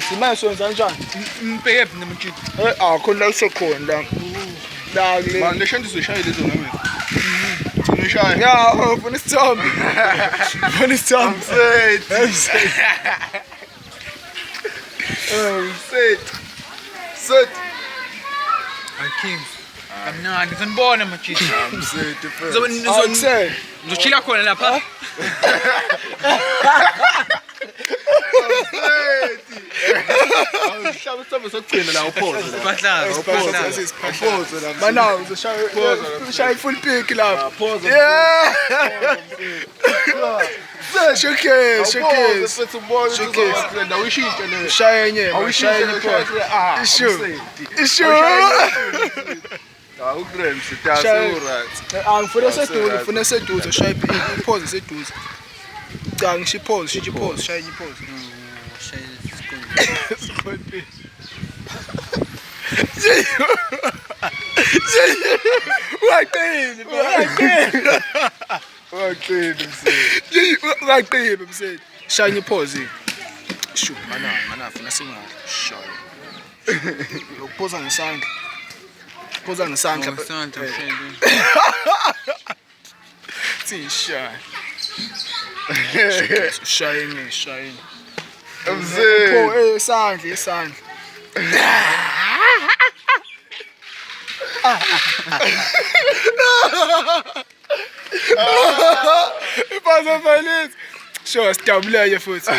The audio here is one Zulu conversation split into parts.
Simanje sonza kanjani? Ngibheke phi nemtshini? Khona la usekhona la. La kule. Manje lesho ndizoshaya lezo nami. Ngishaya. Ya, ufuna isithombe. Ufuna isithombe. Set. King. Kamnandi sanibona machini. Ngizochila khona lapha. Awuhlaba isithombe sokugcina la uphoze. Uphoze la. Banawo uzoshaya full pick lapha. Yeah. Showcase. Awushintshe le. Shaya yenye, shaya yenye Issue. Awugrem sitasura. Ngifuna seduze, shaya ipause seduze. Cha ngisho pause, shaya ipause. Waqina mseti. Shaya ipause. Shu mana funa singali. Shaya. Ukuphoza ngesandla. Phoza ngesandla. Shaya. Shaya. Isandla. Iphaza finance. Sure, stabuleke futhi.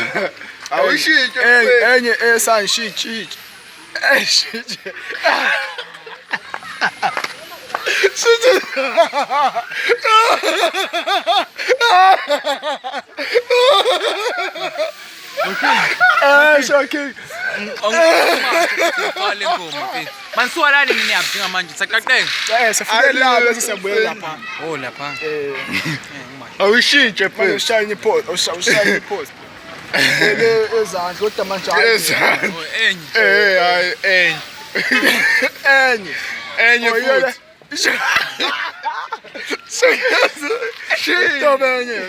Awushintshe enye esandla shitshi. Shocking. Ngifale ngoma mfethu. Manisuwalani mina yaphinga manje saqaqeka. Sifike la bese siyabuye lapha. Oh lapha. Awushintshe phela ushaya iphost, ushaya iphost. Ezandla kodwa manje Ezandla. Hayi enye futhi.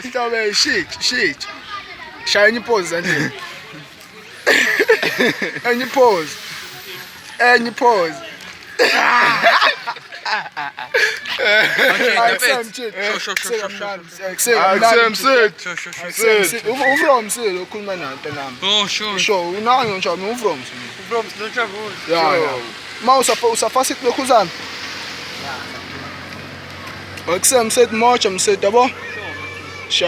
Stop shit. Shaya iphost zandleni. Any pause. Ufrom sile ukhuluma nanto nami. Oh sure. Sure, unanyo nje ufrom. Ufrom Snotravel. Yeah. Ma usafasa lokhu zami. Akusem set march am set yabo.